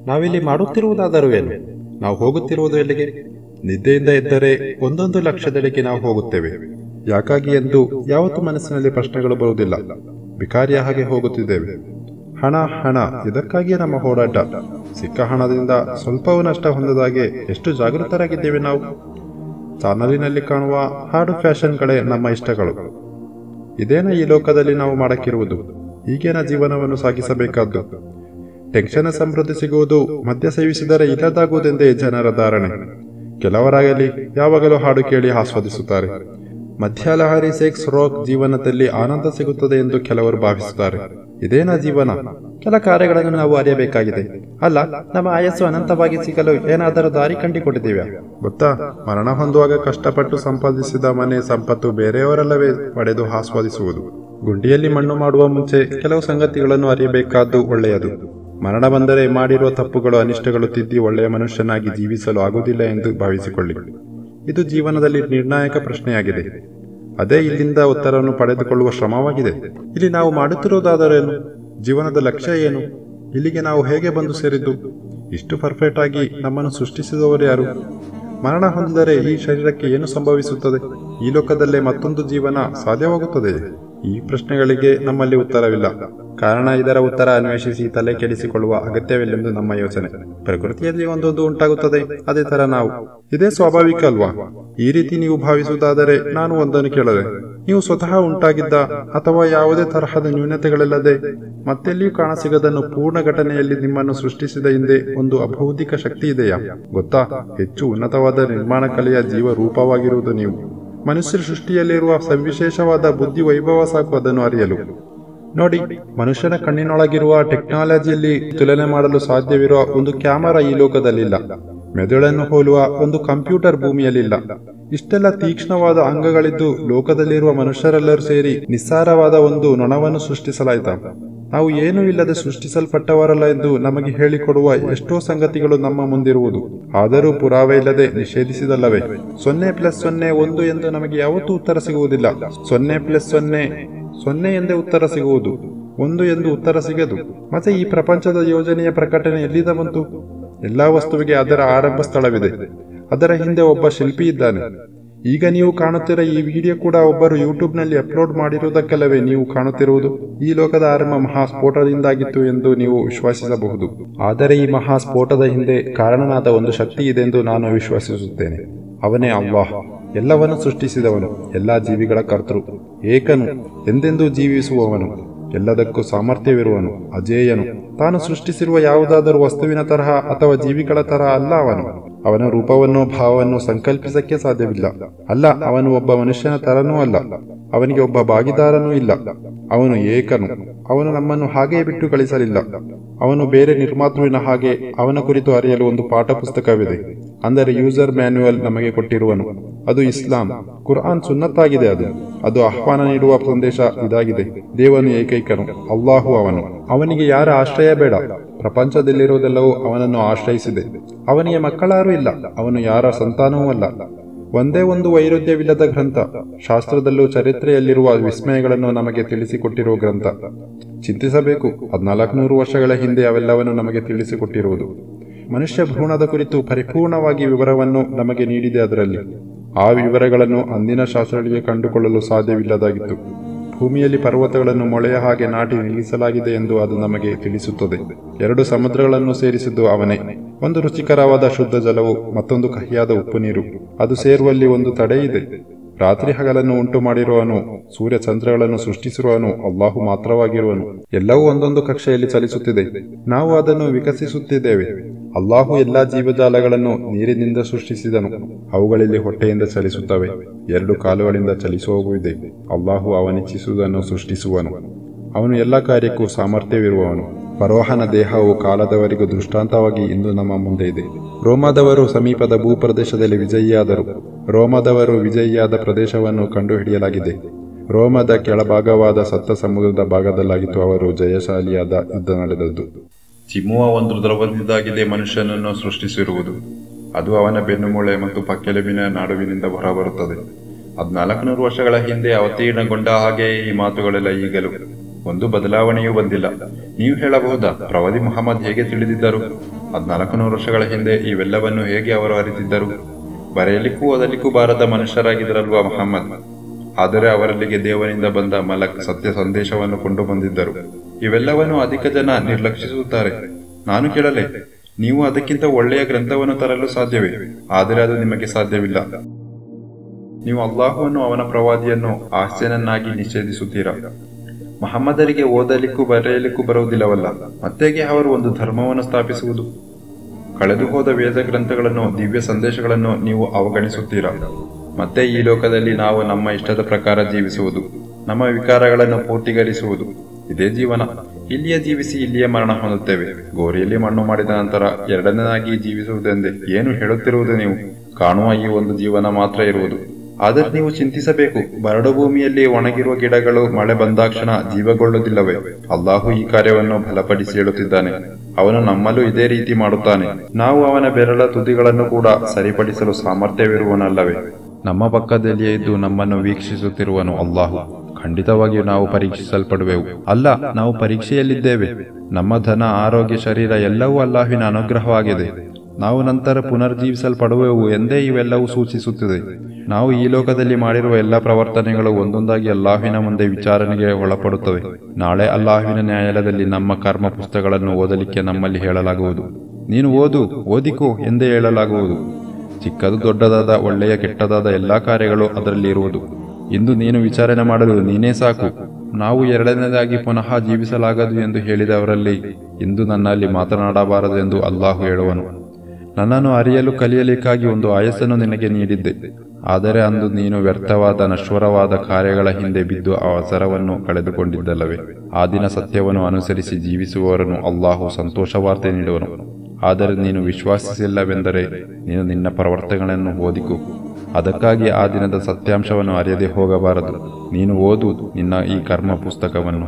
ನಾವಿಲ್ಲಿ ಮಾಡುತ್ತಿರುವುದಾದರೂ ಏನು? ನಾವು ಹೋಗುತ್ತಿರುವುದು ಎಲ್ಲಿಗೆ? ನಿದ್ದೆಯಿಂದ ಎದ್ದರೆ 1 ಲಕ್ಷದೆಡೆಗೆ ನಾವು ಹೋಗುತ್ತೇವೆ. ಯಾಕಾಗಿ ಎಂದು ಯಾವತ್ತೂ ಮನಸ್ಸಿನಲ್ಲಿ ಪ್ರಶ್ನೆಗಳು ಬರುವುದಿಲ್ಲ. ಬಿಕಾರಿಯ ಹಾಗೆ ಹೋಗುತ್ತಿದ್ದೇವೆ. ಹಣ ಹಣ, ಇದಕ್ಕಾಗಿಯೇ ನಮ್ಮ ಹೋರಾಟ. ಸಿಕ್ಕ ಹಣದಿಂದ ಸ್ವಲ್ಪವೂ ನಷ್ಟ ಹೊಂದದಾಗೆ ಎಷ್ಟು ಜಾಗೃತರಾಗಿದ್ದೇವೆ ನಾವು. ಚಾನಲಿನಲ್ಲಿ ಕಾಣುವ ಹಾಡು ಫ್ಯಾಷನ್ಗಳೇ ನಮ್ಮ ಇಷ್ಟಗಳು. ಇದೇನ ಈ ಲೋಕದಲ್ಲಿ ನಾವು ಮಾಡಕ್ಕಿರುವುದು? ಈಗೇನ ಜೀವನವನ್ನು ಸಾಗಿಸಬೇಕಾದ್ದು? ಟೆನ್ಷನ್ ಸಮೃದ್ಧಿ ಸಿಗುವುದು ಮದ್ಯ ಸೇವಿಸಿದರೆ ಇಲ್ಲದಾಗುವುದೆಂದೇ ಜನರ ಧಾರಣೆ. ಕೆಲವರಾಗಲಿ ಯಾವಾಗಲೂ ಹಾಡು ಕೇಳಿ ಆಸ್ವಾದಿಸುತ್ತಾರೆ. ಮದ್ಯಲಹರಿ ಸೆಕ್ಸ್ ರಾಕ್ ಜೀವನದಲ್ಲಿ ಆನಂದ ಸಿಗುತ್ತದೆ ಎಂದು ಕೆಲವರು ಭಾವಿಸುತ್ತಾರೆ. ಇದೇನ ಜೀವನ? ಕೆಲ ಕಾರ್ಯಗಳನ್ನು ನಾವು ಅರಿಯಬೇಕಾಗಿದೆ. ಅಲ್ಲ, ನಮ್ಮ ಆಯಸ್ಸು ಅನಂತವಾಗಿ ಸಿಗಲು ಏನಾದರೂ ದಾರಿ ಕಂಡುಕೊಂಡಿದ್ದೀವ್ಯಾ? ಗೊತ್ತಾ, ಮರಣ ಹೊಂದುವಾಗ ಕಷ್ಟಪಟ್ಟು ಸಂಪಾದಿಸಿದ ಮನೆ ಸಂಪತ್ತು ಬೇರೆಯವರೆಲ್ಲವೇ ಪಡೆದು ಆಸ್ವಾದಿಸುವುದು. ಗುಂಡಿಯಲ್ಲಿ ಮಣ್ಣು ಮಾಡುವ ಮುಂಚೆ ಕೆಲವು ಸಂಗತಿಗಳನ್ನು ಅರಿಯಬೇಕಾದ್ದು ಒಳ್ಳೆಯದು. ಮರಣ ಬಂದರೆ ಮಾಡಿರುವ ತಪ್ಪುಗಳು ಅನಿಷ್ಟಗಳು ತಿದ್ದಿ ಒಳ್ಳೆಯ ಮನುಷ್ಯನಾಗಿ ಜೀವಿಸಲು ಆಗುವುದಿಲ್ಲ ಎಂದು ಭಾವಿಸಿಕೊಳ್ಳಿ. ಇದು ಜೀವನದಲ್ಲಿ ನಿರ್ಣಾಯಕ ಪ್ರಶ್ನೆಯಾಗಿದೆ. ಅದೇ ಇಲ್ಲಿಂದ ಉತ್ತರವನ್ನು ಪಡೆದುಕೊಳ್ಳುವ ಶ್ರಮವಾಗಿದೆ. ಇಲ್ಲಿ ನಾವು ಮಾಡುತ್ತಿರುವುದಾದರೇನು? ಜೀವನದ ಲಕ್ಷ್ಯ ಏನು? ಇಲ್ಲಿಗೆ ನಾವು ಹೇಗೆ ಬಂದು ಸೇರಿದ್ದು? ಇಷ್ಟು ಪರ್ಫೆಕ್ಟ್ ಆಗಿ ನಮ್ಮನ್ನು ಸೃಷ್ಟಿಸಿದವರು ಯಾರು? ಮರಣ ಹೊಂದಿದರೆ ಈ ಶರೀರಕ್ಕೆ ಏನು ಸಂಭವಿಸುತ್ತದೆ? ಈ ಲೋಕದಲ್ಲೇ ಮತ್ತೊಂದು ಜೀವನ ಸಾಧ್ಯವಾಗುತ್ತದೆ? ಈ ಪ್ರಶ್ನೆಗಳಿಗೆ ನಮ್ಮಲ್ಲಿ ಉತ್ತರವಿಲ್ಲ. ಕಾರಣ ಇದರ ಉತ್ತರ ಅನ್ವೇಷಿಸಿ ತಲೆ ಕೆಡಿಸಿಕೊಳ್ಳುವ ಅಗತ್ಯವಿಲ್ಲೆಂದು ನಮ್ಮ ಯೋಚನೆ. ಪ್ರಕೃತಿಯಲ್ಲಿ ಒಂದೊಂದು ಉಂಟಾಗುತ್ತದೆ, ಅದೇ ತರ ನಾವು. ಇದೇ ಸ್ವಾಭಾವಿಕ ಅಲ್ವಾ? ಈ ರೀತಿ ನೀವು ಭಾವಿಸುವುದಾದರೆ ನಾನು ಒಂದನ್ನು ಕೇಳದೆ, ನೀವು ಸ್ವತಃ ಉಂಟಾಗಿದ್ದ ಅಥವಾ ಯಾವುದೇ ತರಹದ ನ್ಯೂನತೆಗಳಿಲ್ಲದೆ ಮತ್ತೆಲ್ಲಿಯೂ ಕಾಣಸಿಗದನ್ನು ಪೂರ್ಣ ಘಟನೆಯಲ್ಲಿ ನಿಮ್ಮನ್ನು ಸೃಷ್ಟಿಸಿದ ಹಿಂದೆ ಒಂದು ಅಭೌತಿಕ ಶಕ್ತಿ ಇದೆಯಾ? ಗೊತ್ತಾ? ಹೆಚ್ಚು ಉನ್ನತವಾದ ನಿರ್ಮಾಣ ಕಲೆಯ ಜೀವ ರೂಪವಾಗಿರುವುದು ನೀವು. ಮನುಷ್ಯರ ಸೃಷ್ಟಿಯಲ್ಲಿರುವ ಸವಿಶೇಷವಾದ ಬುದ್ಧಿ ವೈಭವ ಸಾಕು ಅದನ್ನು ಅರಿಯಲು. ನೋಡಿ, ಮನುಷ್ಯನ ಕಣ್ಣಿನೊಳಗಿರುವ ಟೆಕ್ನಾಲಜಿಯಲ್ಲಿ ತುಲನೆ ಮಾಡಲು ಸಾಧ್ಯವಿರುವ ಒಂದು ಕ್ಯಾಮರಾ ಈ ಲೋಕದಲ್ಲಿಲ್ಲ. ಮೆದುಳನ್ನು ಹೋಲುವ ಒಂದು ಕಂಪ್ಯೂಟರ್ ಭೂಮಿಯಲ್ಲಿಲ್ಲ. ಇಷ್ಟೆಲ್ಲ ತೀಕ್ಷ್ಣವಾದ ಅಂಗಗಳಿದ್ದು ಲೋಕದಲ್ಲಿರುವ ಮನುಷ್ಯರೆಲ್ಲರೂ ಸೇರಿ ನಿಸ್ಸಾರವಾದ ಒಂದು ನೊಣವನ್ನು ಸೃಷ್ಟಿಸಲಾಯಿತ. ನಾವು ಏನೂ ಇಲ್ಲದೆ ಸೃಷ್ಟಿಸಲ್ಪಟ್ಟವರಲ್ಲ ಎಂದು ನಮಗೆ ಹೇಳಿಕೊಡುವ ಎಷ್ಟೋ ಸಂಗತಿಗಳು ನಮ್ಮ ಮುಂದಿರುವುದು. ಆದರೂ ಪುರಾವೆ ಇಲ್ಲದೆ ನಿಷೇಧಿಸಿದಲ್ಲವೇ? 0+0 1 ಎಂದು ನಮಗೆ ಯಾವತ್ತೂ ಉತ್ತರ ಸಿಗುವುದಿಲ್ಲ. 0+0 0 ಎಂದೇ ಉತ್ತರ ಸಿಗುವುದು, 1 ಎಂದು ಉತ್ತರ ಸಿಗದು. ಮತ್ತೆ ಈ ಪ್ರಪಂಚದ ಯೋಜನೆಯ ಪ್ರಕಟಣೆ ಎಲ್ಲಿಂದ ಬಂತು? ಎಲ್ಲಾ ವಸ್ತುವಿಗೆ ಅದರ ಆರಂಭ ಸ್ಥಳವಿದೆ. ಅದರ ಹಿಂದೆ ಒಬ್ಬ ಶಿಲ್ಪಿ ಇದ್ದಾನೆ. ಈಗ ನೀವು ಕಾಣುತ್ತಿರೋ ಈ ವಿಡಿಯೋ ಕೂಡ ಒಬ್ಬರು ಯೂಟ್ಯೂಬ್ನಲ್ಲಿ ಅಪ್ಲೋಡ್ ಮಾಡಿರುವುದಕ್ಕೆಲ್ಲವೇ ನೀವು ಕಾಣುತ್ತಿರುವುದು. ಈ ಲೋಕದ ಆರಂಭ ಮಹಾಸ್ಫೋಟದಿಂದಾಗಿತ್ತು ಎಂದು ನೀವು ವಿಶ್ವಾಸಿಸಬಹುದು. ಆದರೆ ಈ ಮಹಾಸ್ಫೋಟದ ಹಿಂದೆ ಕಾರಣನಾದ ಒಂದು ಶಕ್ತಿ ಇದೆ ಎಂದು ನಾನು ವಿಶ್ವಾಸಿಸುತ್ತೇನೆ. ಅವನೇ ಅಲ್ಲಾಹ್, ಎಲ್ಲವನ್ನು ಸೃಷ್ಟಿಸಿದವನು, ಎಲ್ಲಾ ಜೀವಿಗಳ ಕರ್ತೃ, ಏಕನು, ಎಂದೆಂದೂ ಜೀವಿಸುವವನು, ಎಲ್ಲದಕ್ಕೂ ಸಾಮರ್ಥ್ಯವಿರುವನು, ಅಜೇಯನು. ತಾನು ಸೃಷ್ಟಿಸಿರುವ ಯಾವುದಾದರೂ ವಸ್ತುವಿನ ತರಹ ಅಥವಾ ಜೀವಿಗಳ ತರಹ ಅಲ್ಲ ಅವನು. ಅವನ ರೂಪವನ್ನು ಭಾವವನ್ನು ಸಂಕಲ್ಪಿಸಕ್ಕೆ ಸಾಧ್ಯವಿಲ್ಲ. ಅಲ್ಲ, ಅವನು ಒಬ್ಬ ಮನುಷ್ಯನ ತರನೂ ಅಲ್ಲ. ಅವನಿಗೆ ಒಬ್ಬ ಭಾಗಿದಾರನೂ ಇಲ್ಲ. ಅವನು ಏಕನು. ಅವನು ನಮ್ಮನ್ನು ಹಾಗೆಯೇ ಬಿಟ್ಟು ಕಳಿಸಲಿಲ್ಲ. ಅವನು ಬೇರೆ ನಿರ್ಮಾತೃವಿನ ಹಾಗೆ ಅವನ ಕುರಿತು ಅರಿಯಲು ಒಂದು ಪಾಠ ಪುಸ್ತಕವಿದೆ, ಅಂದರೆ ಯೂಸರ್ ಮ್ಯಾನ್ಯುವಲ್ ನಮಗೆ ಕೊಟ್ಟಿರುವನು. ಅದು ಇಸ್ಲಾಂ, ಕುರ್ಆನ್ ಸುನ್ನತ್ತಾಗಿದೆ. ಅದು ಆಹ್ವಾನ ನೀಡುವ ಸಂದೇಶ ಇದಾಗಿದೆ: ದೇವನು ಏಕೈಕನು, ಅಲ್ಲಾಹು ಅವನು. ಅವನಿಗೆ ಯಾರ ಆಶ್ರಯ ಬೇಡ. ಪ್ರಪಂಚದಲ್ಲಿರುವುದೆಲ್ಲವೂ ಅವನನ್ನು ಆಶ್ರಯಿಸಿದೆ. ಅವನಿಗೆ ಮಕ್ಕಳಾರೂ ಇಲ್ಲ. ಅವನು ಯಾರ ಸಂತಾನವೂ ಅಲ್ಲ. ಒಂದೇ ಒಂದು ವೈರುಧ್ಯವಿಲ್ಲದ ಗ್ರಂಥ. ಶಾಸ್ತ್ರದಲ್ಲೂ ಚರಿತ್ರೆಯಲ್ಲಿರುವ ವಿಸ್ಮಯಗಳನ್ನು ನಮಗೆ ತಿಳಿಸಿಕೊಟ್ಟಿರುವ ಗ್ರಂಥ. ಚಿಂತಿಸಬೇಕು, 1400 ವರ್ಷಗಳ ಹಿಂದೆ ಅವೆಲ್ಲವನ್ನು ನಮಗೆ ತಿಳಿಸಿಕೊಟ್ಟಿರುವುದು. ಮನುಷ್ಯ ಭ್ರೂಣದ ಕುರಿತು ಪರಿಪೂರ್ಣವಾಗಿ ವಿವರವನ್ನು ನಮಗೆ ನೀಡಿದೆ. ಅದರಲ್ಲಿ ಆ ವಿವರಗಳನ್ನು ಅಂದಿನ ಶಾಸ್ತ್ರಗಳಿಗೆ ಕಂಡುಕೊಳ್ಳಲು ಸಾಧ್ಯವಿಲ್ಲದಾಗಿತ್ತು. ಭೂಮಿಯಲ್ಲಿ ಪರ್ವತಗಳನ್ನು ಮೊಳೆಯ ಹಾಗೆ ನಾಟಿ ನಿಲ್ಲಿಸಲಾಗಿದೆ ಎಂದು ಅದು ನಮಗೆ ತಿಳಿಸುತ್ತದೆ. 2 ಸಮುದ್ರಗಳನ್ನು ಸೇರಿಸಿದ್ದು ಅವನೇ. ಒಂದು ರುಚಿಕರವಾದ ಶುದ್ಧ ಜಲವು, ಮತ್ತೊಂದು ಕಹಿಯಾದ ಉಪ್ಪು ನೀರು. ಅದು ಸೇರುವಲ್ಲಿ ಒಂದು ತಡೆ ಇದೆ. ರಾತ್ರಿ ಹಗಲನ್ನು ಉಂಟು ಮಾಡಿರುವನು, ಸೂರ್ಯ ಚಂದ್ರಗಳನ್ನು ಸೃಷ್ಟಿಸಿರುವನು ಅಲ್ಲಾಹು ಮಾತ್ರವಾಗಿರುವನು. ಎಲ್ಲವೂ ಒಂದೊಂದು ಕಕ್ಷೆಯಲ್ಲಿ ಚಲಿಸುತ್ತಿದೆ. ನಾವು ಅದನ್ನು ವಿಕಸಿಸುತ್ತಿದ್ದೇವೆ. ಅಲ್ಲಾಹು ಎಲ್ಲಾ ಜೀವಜಾಲಗಳನ್ನು ನೀರಿನಿಂದ ಸೃಷ್ಟಿಸಿದನು. ಅವುಗಳಲ್ಲಿ ಹೊಟ್ಟೆಯಿಂದ ಚಲಿಸುತ್ತವೆ. 2 ಕಾಲುಗಳಿಂದ ಚಲಿಸುವವೂ ಇದೆ. ಅಲ್ಲಾಹು ಅವನಿಚ್ಛಿಸುವುದನ್ನು ಸೃಷ್ಟಿಸುವನು. ಅವನು ಎಲ್ಲ ಕಾರ್ಯಕ್ಕೂ ಸಾಮರ್ಥ್ಯವಿರುವವನು. ಫರೋಹನ ದೇಹವು ಕಾಲದವರಿಗೂ ದೃಷ್ಟಾಂತವಾಗಿ ಇಂದು ನಮ್ಮ ಮುಂದೆ ಇದೆ. ರೋಮದವರು ಸಮೀಪದ ಭೂಪ್ರದೇಶದಲ್ಲಿ ವಿಜಯಿಯಾದರು. ರೋಮದವರು ವಿಜಯಿಯಾದ ಪ್ರದೇಶವನ್ನು ಕಂಡುಹಿಡಿಯಲಾಗಿದೆ. ರೋಮದ ಕೆಳಭಾಗವಾದ ಸತ್ತ ಸಮುದ್ರದ ಭಾಗದಲ್ಲಾಗಿತ್ತು ಅವರು ಜಯಶಾಲಿಯಾದ ಯುದ್ಧ ನಡೆದದ್ದು. ಚಿಮ್ಮುವ ಒಂದು ದ್ರವದಿಂದಾಗಿದೆ ಮನುಷ್ಯನನ್ನು ಸೃಷ್ಟಿಸಿರುವುದು. ಅದು ಅವನ ಬೆನ್ನುಮೂಳೆ ಮತ್ತು ಪಕ್ಕೆಲುಬಿನ ನಡುವಿನಿಂದ ಹೊರಬರುತ್ತದೆ. 1400 ವರ್ಷಗಳ ಹಿಂದೆ ಅವತೀರ್ಣಗೊಂಡ ಹಾಗೆ ಈ ಮಾತುಗಳೆಲ್ಲ ಈಗಲೂ ಒಂದು ಬದಲಾವಣೆಯೂ ಬಂದಿಲ್ಲ. ನೀವು ಹೇಳಬಹುದಾ, ಪ್ರವಾದಿ ಮುಹಮ್ಮದ್ ಹೇಗೆ ತಿಳಿದಿದ್ದರು? 1400 ವರ್ಷಗಳ ಹಿಂದೆ ಇವೆಲ್ಲವನ್ನು ಹೇಗೆ ಅವರು ಅರಿತಿದ್ದರು? ಬರೆಯಲಿಕ್ಕೂ ಓದಲಿಕ್ಕೂ ಬಾರದ ಮನುಷ್ಯರಾಗಿದ್ದರಲ್ವಾ ಮಹಮ್ಮದ್. ಆದರೆ ಅವರಲ್ಲಿಗೆ ದೇವರಿಂದ ಬಂದ ಮಲಕ್ ಸತ್ಯ ಸಂದೇಶವನ್ನು ಕೊಂಡು ಬಂದಿದ್ದರು. ಇವೆಲ್ಲವನ್ನು ಅಧಿಕ ಜನ ನಿರ್ಲಕ್ಷಿಸುತ್ತಾರೆ. ನಾನು ಕೇಳಲೆ, ನೀವು ಅದಕ್ಕಿಂತ ಒಳ್ಳೆಯ ಗ್ರಂಥವನ್ನು ತರಲು ಸಾಧ್ಯವೇ? ಆದರೆ ಅದು ನಿಮಗೆ ಸಾಧ್ಯವಿಲ್ಲ. ನೀವು ಅಲ್ಲಾಹುವನ್ನು ಅವನ ಪ್ರವಾದಿಯನ್ನು ಆಸ್ಯನನ್ನಾಗಿ ನಿಷೇಧಿಸುತ್ತೀರಾ. ಮಹಮ್ಮದರಿಗೆ ಓದಲಿಕ್ಕೂ ಬರೆಯಲಿಕ್ಕೂ ಬರುವುದಿಲ್ಲವಲ್ಲ, ಮತ್ತೇಗೆ ಅವರು ಒಂದು ಧರ್ಮವನ್ನು ಸ್ಥಾಪಿಸುವುದು? ಕಳೆದು ಹೋದ ವೇದ ಗ್ರಂಥಗಳನ್ನು, ದಿವ್ಯ ಸಂದೇಶಗಳನ್ನು ನೀವು ಅವಗಣಿಸುತ್ತೀರಾ. ಮತ್ತೆ ಈ ಲೋಕದಲ್ಲಿ ನಾವು ನಮ್ಮ ಇಷ್ಟದ ಪ್ರಕಾರ ಜೀವಿಸುವುದು, ನಮ್ಮ ವಿಕಾರಗಳನ್ನು ಪೂರ್ತಿಗರಿಸುವುದು, ಇದೇ ಜೀವನ. ಇಲ್ಲಿಯೇ ಜೀವಿಸಿ ಇಲ್ಲಿಯೇ ಮರಣ ಹೊಂದುತ್ತೇವೆ. ಗೋರಿಯಲ್ಲಿ ಮಣ್ಣು ಮಾಡಿದ ನಂತರ ಎರಡನೇದಾಗಿ ಜೀವಿಸುವುದೆಂದೇ ಏನು ಹೇಳುತ್ತಿರುವುದು ನೀವು? ಕಾಣುವ ಈ ಒಂದು ಜೀವನ ಮಾತ್ರ ಇರುವುದು. ಆದರೆ ನೀವು ಚಿಂತಿಸಬೇಕು, ಬರಡು ಭೂಮಿಯಲ್ಲಿ ಒಣಗಿರುವ ಗಿಡಗಳು ಮಳೆ ಬಂದಾಕ್ಷಣ ಜೀವಗೊಳ್ಳುವುದಿಲ್ಲವೇ? ಅಲ್ಲಾಹು ಈ ಕಾರ್ಯವನ್ನು ಬಲಪಡಿಸಿ ಹೇಳುತ್ತಿದ್ದಾನೆ. ಅವನು ನಮ್ಮಲ್ಲೂ ಇದೇ ರೀತಿ ಮಾಡುತ್ತಾನೆ. ನಾವು ಅವನ ಬೆರಳ ತುದಿಗಳನ್ನು ಕೂಡ ಸರಿಪಡಿಸಲು ಸಾಮರ್ಥ್ಯವಿರುವನಲ್ಲವೇ? ನಮ್ಮ ಪಕ್ಕದಲ್ಲಿಯೇ ಇದ್ದು ನಮ್ಮನ್ನು ವೀಕ್ಷಿಸುತ್ತಿರುವನು ಅಲ್ಲಾಹು. ಖಂಡಿತವಾಗಿಯೂ ನಾವು ಪರೀಕ್ಷಿಸಲ್ಪಡುವೆವು. ಅಲ್ಲ, ನಾವು ಪರೀಕ್ಷೆಯಲ್ಲಿದ್ದೇವೆ. ನಮ್ಮ ಧನ, ಆರೋಗ್ಯ, ಶರೀರ ಎಲ್ಲವೂ ಅಲ್ಲಾಹಿನ ಅನುಗ್ರಹವಾಗಿದೆ. ನಾವು ನಂತರ ಪುನರ್ಜೀವಿಸಲ್ಪಡುವೆವು ಎಂದೇ ಇವೆಲ್ಲವೂ ಸೂಚಿಸುತ್ತದೆ. ನಾವು ಈ ಲೋಕದಲ್ಲಿ ಮಾಡಿರುವ ಎಲ್ಲ ಪ್ರವರ್ತನೆಗಳು ಒಂದೊಂದಾಗಿ ಅಲ್ಲಾಹಿನ ಮುಂದೆ ವಿಚಾರಣೆಗೆ ಒಳಪಡುತ್ತವೆ. ನಾಳೆ ಅಲ್ಲಾಹಿನ ನ್ಯಾಯಾಲಯದಲ್ಲಿ ನಮ್ಮ ಕರ್ಮ ಪುಸ್ತಕಗಳನ್ನು ಓದಲಿಕ್ಕೆ ನಮ್ಮಲ್ಲಿ ಹೇಳಲಾಗುವುದು. ನೀನು ಓದಿಕೋ ಎಂದೇ ಹೇಳಲಾಗುವುದು. ಚಿಕ್ಕದು ದೊಡ್ಡದಾದ, ಒಳ್ಳೆಯ ಕೆಟ್ಟದಾದ ಎಲ್ಲಾ ಕಾರ್ಯಗಳು ಅದರಲ್ಲಿ ಇರುವುದು. ಇಂದು ನೀನು ವಿಚಾರಣೆ ಮಾಡಲು ನೀನೇ ಸಾಕು. ನಾವು ಎರಡನೇದಾಗಿ ಪುನಃ ಜೀವಿಸಲಾಗದು ಎಂದು ಹೇಳಿದವರಲ್ಲಿ ಇಂದು ನನ್ನಲ್ಲಿ ಮಾತನಾಡಬಾರದು ಎಂದು ಅಲ್ಲಾಹು ಹೇಳುವನು. ನನ್ನನ್ನು ಅರಿಯಲು ಕಲಿಯಲಿಕ್ಕಾಗಿ ಒಂದು ಆಯಸ್ಸನ್ನು ನಿನಗೆ ನೀಡಿದ್ದೆ. ಆದರೆ ಅಂದು ನೀನು ವ್ಯರ್ಥವಾದ, ನಶ್ವರವಾದ ಕಾರ್ಯಗಳ ಹಿಂದೆ ಬಿದ್ದು ಅವಸರವನ್ನು ಕಳೆದುಕೊಂಡಿದ್ದಲ್ಲವೇ? ಆ ದಿನ ಸತ್ಯವನ್ನು ಅನುಸರಿಸಿ ಜೀವಿಸುವವರನ್ನು ಅಲ್ಲಾಹು ಸಂತೋಷವಾರ್ತೆ ನೀಡುವನು. ಆದರೆ ನೀನು ವಿಶ್ವಾಸಿಸಿಲ್ಲವೆಂದರೆ ನೀನು ನಿನ್ನ ಪ್ರವರ್ತನೆಗಳನ್ನು ಓದಿಕೋ. ಅದಕ್ಕಾಗಿ ಆ ದಿನದ ಸತ್ಯಾಂಶವನ್ನು ಅರಿಯದೆ ಹೋಗಬಾರದು. ನೀನು ಓದು ನಿನ್ನ ಈ ಕರ್ಮ ಪುಸ್ತಕವನ್ನು.